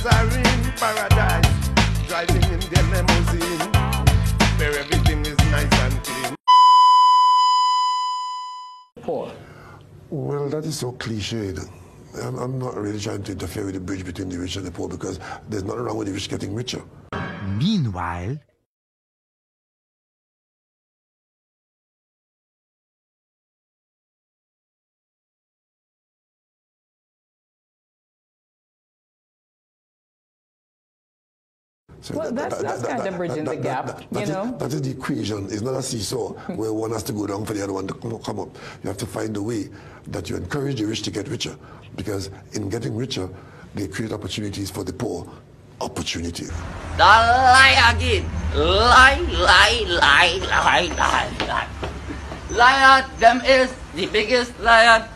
Others are in paradise, driving in their limousine, where everything is nice and clean. Poor. Well, that is so cliched. I'm not really trying to interfere with the bridge between the rich and the poor because there's nothing wrong with the rich getting richer. Meanwhile, So Well, that's kind of bridging the gap, you know. That is the equation. It's not a seesaw where one has to go down for the other one to come up. You have to find a way that you encourage the rich to get richer, because in getting richer, they create opportunities for the poor. Opportunity. The lie again. Lie. Liar, them is the biggest liar.